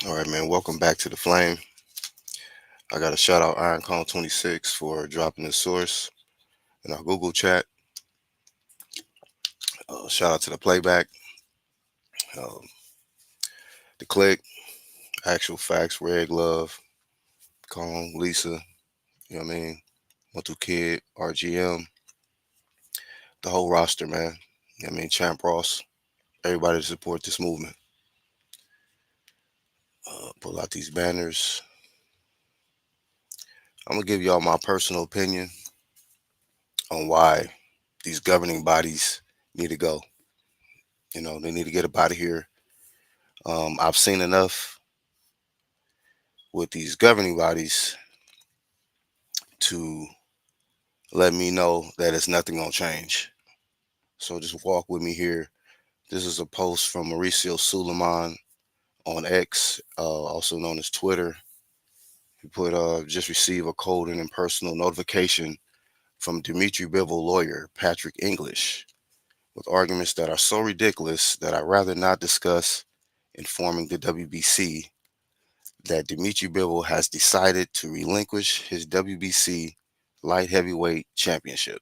All right, man. Welcome back to the Flame. I got to shout out IronCon26 for dropping the source in our Google chat. Shout out to the Playback, um, the Click, Actual Facts, Red Glove, Kong, Lisa. You know what I mean? One Kid, RGM, the whole roster, man. You know what I mean? Champ Ross, everybody to support this movement. Pull out these banners. I'm gonna give y'all my personal opinion on why these governing bodies need to go. They need to get up out of here. I've seen enough with these governing bodies to let me know that it's nothing gonna change. So just walk with me here. This is a post from Mauricio Suleiman on X, also known as Twitter. He put, just receive a cold and impersonal notification from Dimitri Bivol lawyer Patrick English with arguments that are so ridiculous that I'd rather not discuss, informing the WBC that Dimitri Bivol has decided to relinquish his WBC light heavyweight championship.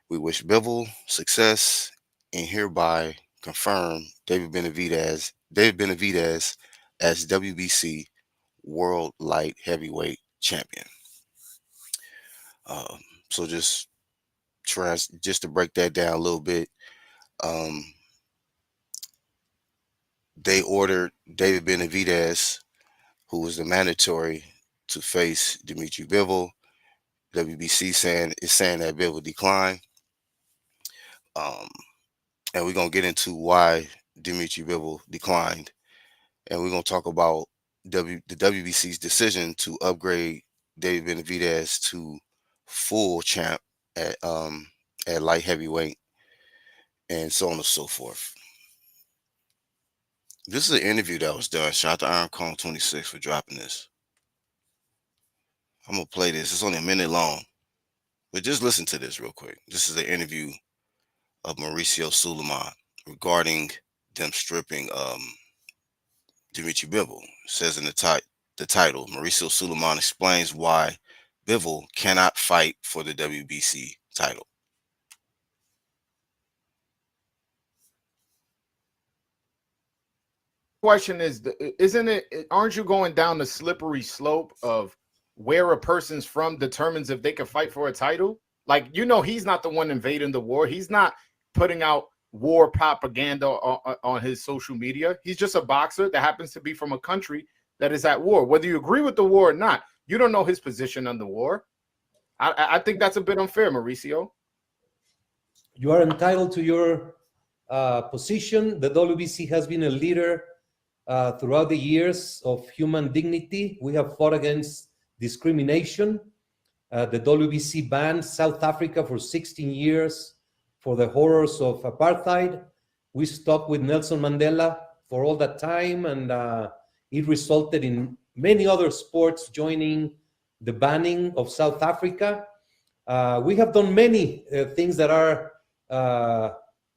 We wish Bivol success and hereby confirm David Benavidez as WBC World Light Heavyweight Champion. Um, so just to break that down a little bit, um, they ordered David Benavidez, who was the mandatory, to face Dimitri Bivol. WBC saying that Bivol declined, um, and we're gonna get into why Dimitri Bivol declined, and we're gonna talk about the WBC's decision to upgrade David Benavidez to full champ at light heavyweight, and so on and so forth. This is an interview that was done. Shout out to Iron Kong 26 for dropping this. I'm gonna play this. It's only a minute long, but just listen to this real quick. This is an interview of Mauricio Suleiman regarding them stripping Dimitri Bivol. It says in the title, Mauricio Suleiman explains why Bivol cannot fight for the WBC title. Question is, isn't it? Aren't you going down the slippery slope of where a person's from determines if they can fight for a title? Like, he's not the one invading the war. He's not putting out war propaganda on his social media. He's just a boxer that happens to be from a country that is at war. Whether you agree with the war or not, you don't know his position on the war. I think that's a bit unfair, Mauricio. You are entitled to your position. The WBC has been a leader throughout the years of human dignity. We have fought against discrimination. The WBC banned South Africa for 16 years for the horrors of apartheid. We stuck with Nelson Mandela for all that time, and it resulted in many other sports joining the banning of South Africa. We have done many things that are uh,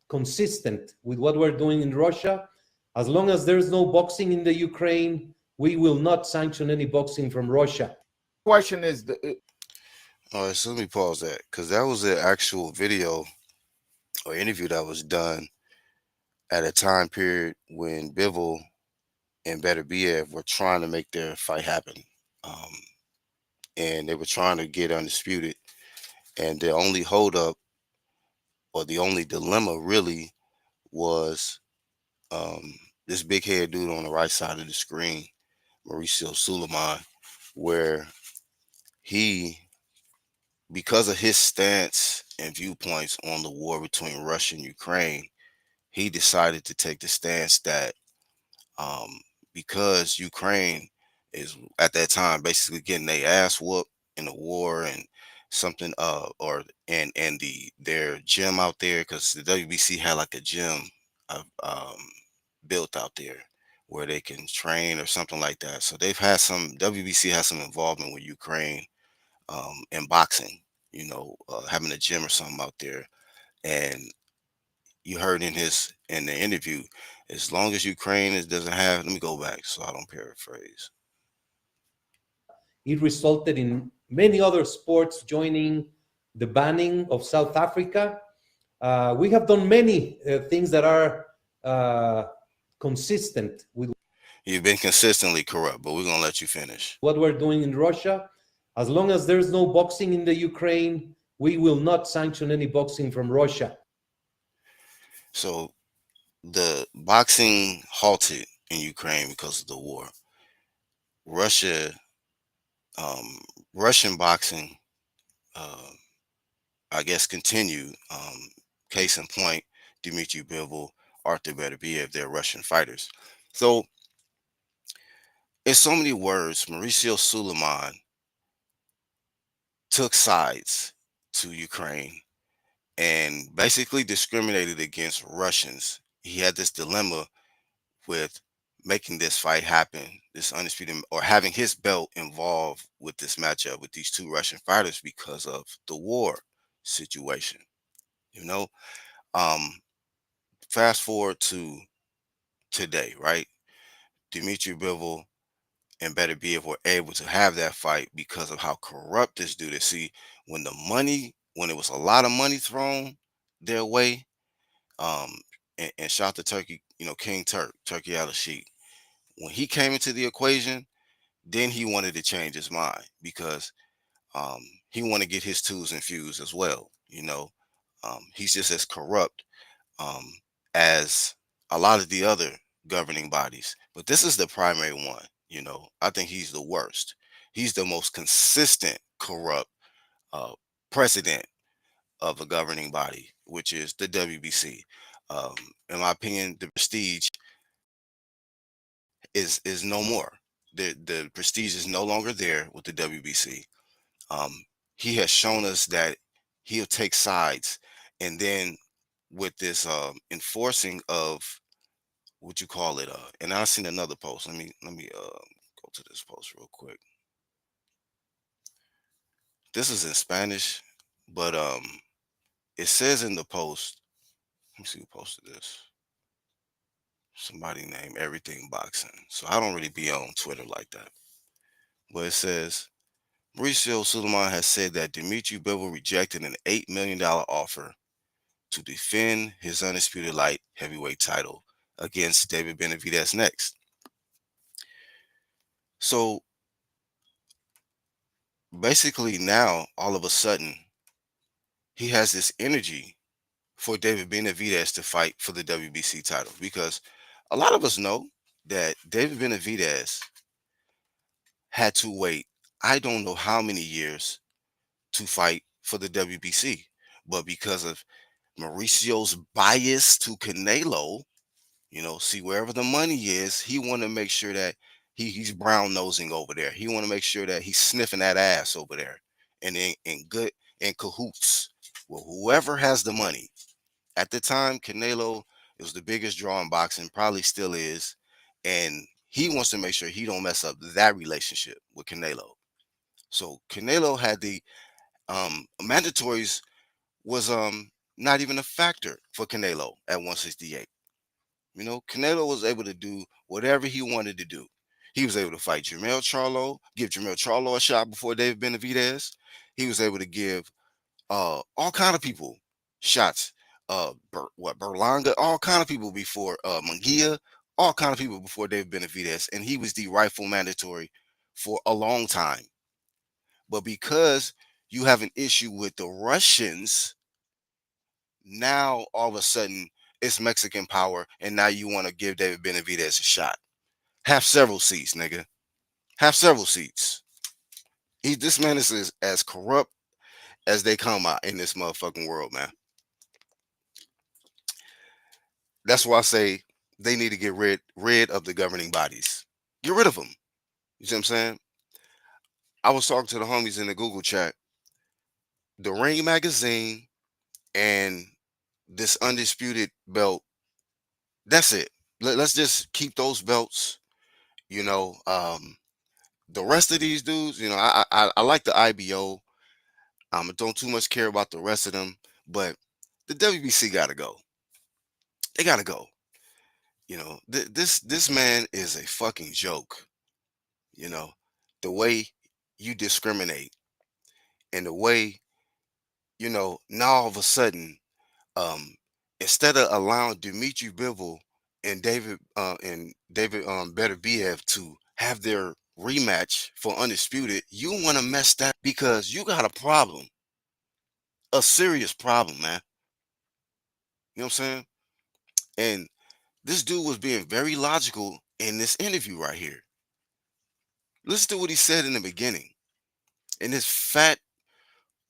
consistent with what we're doing in Russia. As long as there's no boxing in the Ukraine, we will not sanction any boxing from Russia. Question is, All right, so let me pause that because that was an actual video or interview that was done at a time period when Bivol and Beterbiev were trying to make their fight happen. Um, and they were trying to get undisputed. And the only holdup or the only dilemma really was this big head dude on the right side of the screen, Mauricio Suleiman, where he, because of his stance and viewpoints on the war between Russia and Ukraine, he decided to take the stance that um, because Ukraine is at that time basically getting their ass whooped in the war and something or and their gym out there because the WBC had like a gym built out there where they can train or something like that. So they've had some WBC has some involvement with Ukraine in boxing, having a gym or something out there. And you heard in the interview As long as Ukraine doesn't have, let me go back so I don't paraphrase. It resulted in many other sports joining the banning of South Africa. We have done many things that are consistent with You've been consistently corrupt, but we're gonna let you finish. what we're doing in Russia. As long as there's no boxing in the Ukraine, we will not sanction any boxing from Russia. So the boxing halted in Ukraine because of the war. Russia, um, Russian boxing, uh, I guess, continued. Case in point, Dmitry Bivol, Arthur Beterbiev, they're Russian fighters. So, in so many words, Mauricio Suleiman took sides to Ukraine and basically discriminated against Russians. He had this dilemma with making this fight happen, this undisputed, or having his belt involved with this matchup with these two Russian fighters because of the war situation. You know, um, fast forward to today, right? Dmitry Bivol and Beterbiev were able to have that fight because of how corrupt this dude is. See, when it was a lot of money thrown their way, um, and shout to Turkey, King Turkey Al Sheikh, when he came into the equation, then he wanted to change his mind because um, he wanted to get his tools infused as well. He's just as corrupt um, as a lot of the other governing bodies, but this is the primary one. I think he's the worst. He's the most consistent corrupt uh, president of a governing body, which is the WBC. Um, in my opinion, the prestige is no more. The prestige is no longer there with the WBC. Um, he has shown us that he'll take sides, and then with this enforcing of what you call it, and I've seen another post. Let me go to this post real quick. This is in Spanish, but it says in the post. Let me see who posted this. Somebody named Everything Boxing. So I don't really be on Twitter like that. But it says Mauricio Suleiman has said that Dmitry Bivol rejected an $8 million offer to defend his undisputed light heavyweight title against David Benavidez next. So basically, now all of a sudden, he has this energy for David Benavidez to fight for the WBC title because a lot of us know that David Benavidez had to wait, I don't know how many years to fight for the WBC, but because of Mauricio's bias to Canelo, see wherever the money is, he want to make sure that he's brown nosing over there. He want to make sure that he's sniffing that ass over there, and in cahoots with whoever has the money. At the time, Canelo, it was the biggest draw in boxing, probably still is, and he wants to make sure he don't mess up that relationship with Canelo. So Canelo had the mandatories was not even a factor for Canelo at 168. Canelo was able to do whatever he wanted to do. He was able to fight Jermell Charlo, give Jermell Charlo a shot before David Benavidez. He was able to give all kind of people shots. Berlanga, all kind of people before Munguia, all kind of people before David Benavidez, and he was the rightful mandatory for a long time. But because you have an issue with the Russians, now all of a sudden it's Mexican power, and now you want to give David Benavidez a shot. Have several seats, nigga. Have several seats. This man is as corrupt as they come out in this motherfucking world, man. That's why I say they need to get rid of the governing bodies. Get rid of them. You see what I'm saying? I was talking to the homies in the Google chat. The Ring magazine and this undisputed belt. That's it. Let's just keep those belts. The rest of these dudes, I like the IBO. I don't too much care about the rest of them, but the WBC gotta go. They gotta go. You know, this man is a fucking joke. You know, the way you discriminate and the way, now all of a sudden, um, instead of allowing Dimitri Bivol and David Better BF to have their rematch for undisputed, you want to mess that because you got a problem, a serious problem, man. You know what I'm saying? And this dude was being very logical in this interview right here. Listen to what he said in the beginning. And this fat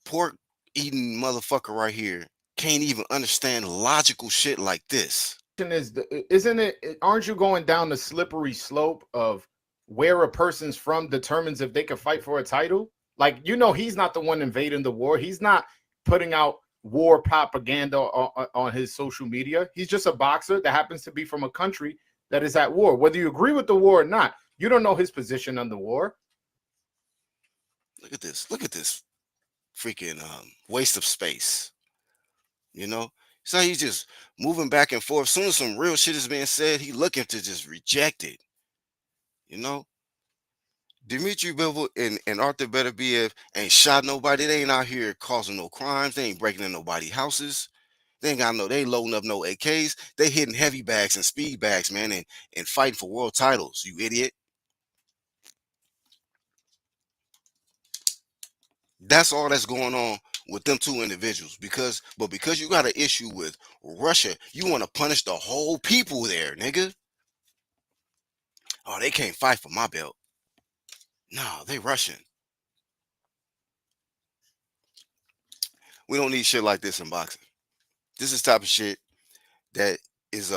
pork eating motherfucker right here can't even understand logical shit like this. Isn't it? Aren't you going down the slippery slope of where a person's from determines if they can fight for a title? Like, he's not the one invading the war. He's not putting out war propaganda on his social media. He's just a boxer that happens to be from a country that is at war. Whether you agree with the war or not, you don't know his position on the war. Look at this. Look at this freaking waste of space. You know, so he's just moving back and forth. As soon as some real shit is being said, he looking to just reject it. You know, Dimitri Bivol and Arthur Beterbiev ain't shot nobody. They ain't out here causing no crimes. They ain't breaking in nobody's houses. They ain't loading up no AKs. They hitting heavy bags and speed bags, man, and fighting for world titles. You idiot. That's all that's going on with them two individuals. Because you got an issue with Russia, you want to punish the whole people there, nigga. Oh, they can't fight for my belt. No, they Russian. We don't need shit like this in boxing. This is type of shit that is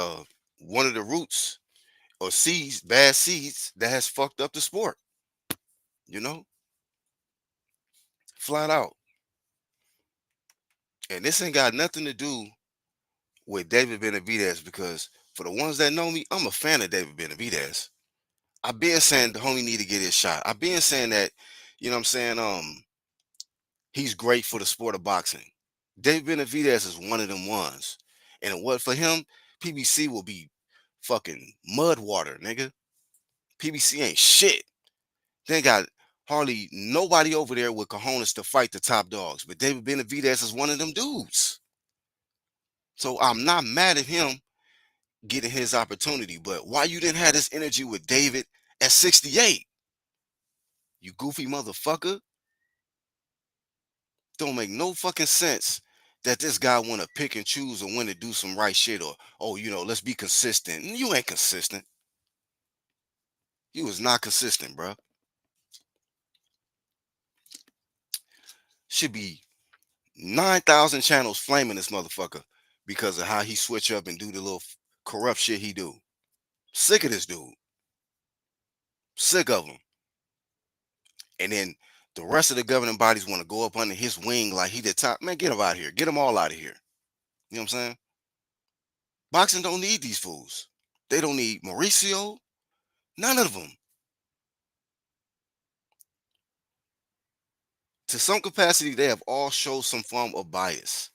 one of the roots or seeds, bad seeds that has fucked up the sport. You know, flat out. And this ain't got nothing to do with David Benavidez because for the ones that know me, I'm a fan of David Benavidez. I've been saying the homie need to get his shot. I've been saying that, you know what I'm saying, he's great for the sport of boxing. David Benavidez is one of them ones. And what for him, PBC will be fucking mud water, nigga. PBC ain't shit. They ain't got hardly nobody over there with cojones to fight the top dogs. But David Benavidez is one of them dudes. So I'm not mad at him getting his opportunity. But why you didn't have this energy with David at 68? You goofy motherfucker. Don't make no fucking sense that this guy want to pick and choose or when to do some right shit or, oh, let's be consistent. You ain't consistent. You was not consistent, bro. Should be 9,000 channels flaming this motherfucker because of how he switch up and do the little corrupt shit he do. Sick of this dude. Sick of him. And then the rest of the governing bodies want to go up under his wing like he the top. Man, get him out of here. Get them all out of here. You know what I'm saying? Boxing don't need these fools. They don't need Mauricio. None of them. To some capacity, they have all shown some form of bias.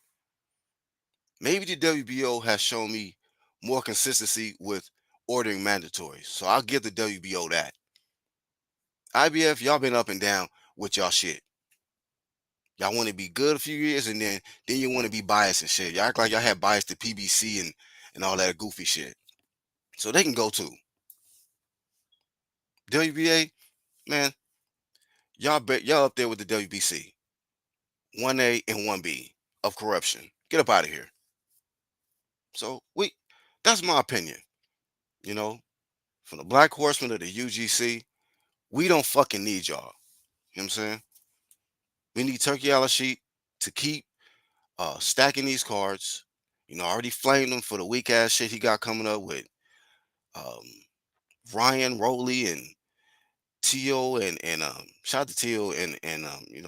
Maybe the WBO has shown me more consistency with ordering mandatories. So I'll give the WBO that. IBF, y'all been up and down with y'all shit. Y'all want to be good a few years and then you want to be biased and shit. Y'all act like y'all had bias to PBC and all that goofy shit. So they can go too. WBA, man, y'all up there with the WBC. 1A and 1B of corruption. Get up out of here. So that's my opinion. You know, from the Black Horsemen of the UGC, we don't fucking need y'all. You know what I'm saying? We need Turkey Al-Sheet to keep stacking these cards. I already flamed him for the weak ass shit he got coming up with um, Ryan Rowley and Teal and shout out to Teal and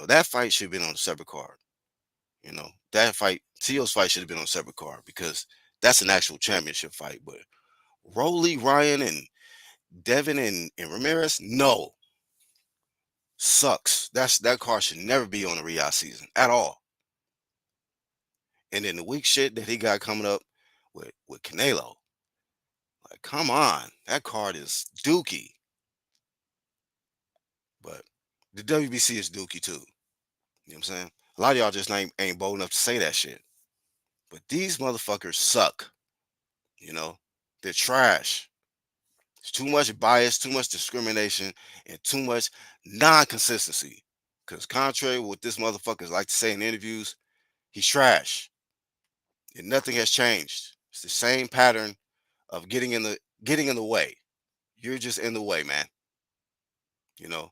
that fight should have been on a separate card. That fight, Teal's fight should have been on a separate card because that's an actual championship fight. But Rowley, Ryan, and Devin and Ramirez, no. Sucks. That card should never be on the Riyadh season at all. And then the weak shit that he got coming up with Canelo. Like, come on, that card is dookie. But the WBC is dookie too. You know what I'm saying? A lot of y'all just ain't bold enough to say that shit. But these motherfuckers suck. You know, they're trash. It's too much bias, too much discrimination, and too much non-consistency. Because contrary to what this motherfuckers like to say in interviews, he's trash. And nothing has changed. It's the same pattern of getting in the way. You're just in the way, man. You know,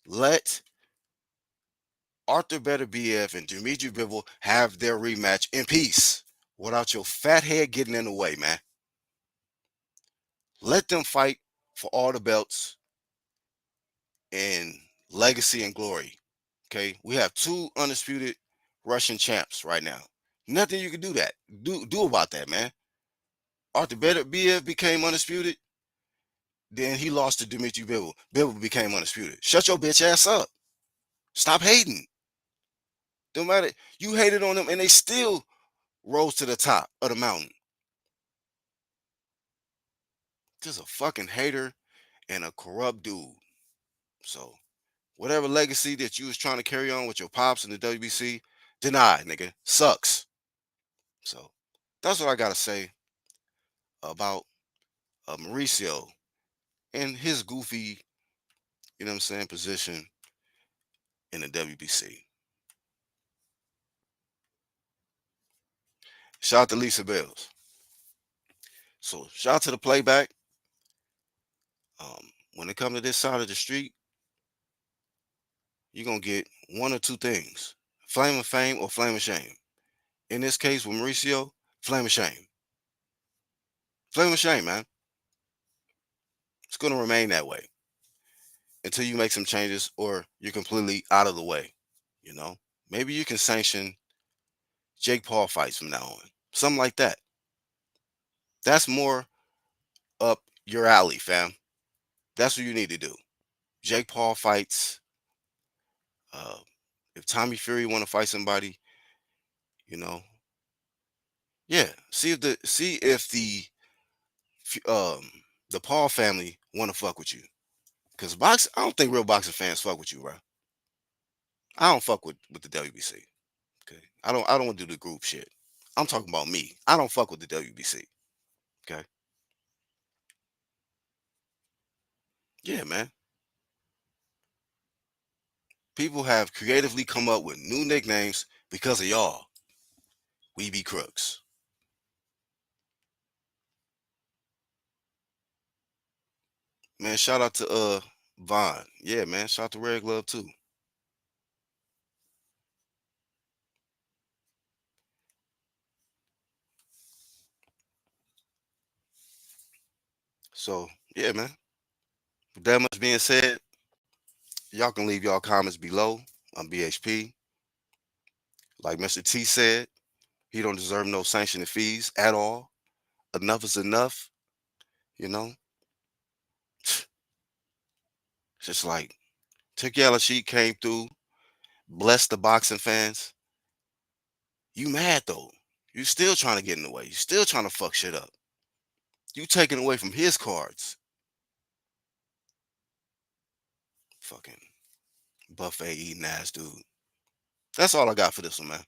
let Arthur Beterbiev and Dmitry Bivol have their rematch in peace without your fat head getting in the way, man. Let them fight for all the belts and legacy and glory. Okay, we have 2 undisputed Russian champs right now. Nothing you can do about that, man. Arthur Beterbiev became undisputed. Then he lost to Dmitry Bivol. Bivol became undisputed. Shut your bitch ass up. Stop hating. No matter, you hated on them and they still rose to the top of the mountain. Just a fucking hater and a corrupt dude. So whatever legacy that you was trying to carry on with your pops in the WBC, denied, nigga. Sucks. So that's what I gotta say about Mauricio and his goofy, you know what I'm saying, position in the WBC. Shout out to Lisa Bells. So shout out to the playback. When it comes to this side of the street, you're gonna get one or two things: flame of fame or flame of shame. In this case with Mauricio, flame of shame. Flame of shame, man. It's gonna remain that way until you make some changes or you're completely out of the way. You know, maybe you can sanction Jake Paul fights from now on, something like that. That's more up your alley, fam. That's what you need to do. Jake Paul fights. Uh, if Tommy Fury want to fight somebody, you know, yeah. See if the Paul family want to fuck with you. Cause I don't think real boxing fans fuck with you, bro. I don't fuck with the WBC. Okay, I don't want to do the group shit. I'm talking about me. I don't fuck with the WBC. Okay, yeah, man. People have creatively come up with new nicknames because of y'all. We be crooks. Man, shout out to Vaughn. Yeah, man. Shout out to Red Glove too. So yeah, man. With that much being said, y'all can leave y'all comments below on BHP. Like Mr. T said, he don't deserve no sanctioning fees at all. Enough is enough, you know. It's just like Tequila Sheik came through, blessed the boxing fans. You mad though. You still trying to get in the way. You still trying to fuck shit up. You taking away from his cards. Fucking buffet eating ass dude. That's all I got for this one, man.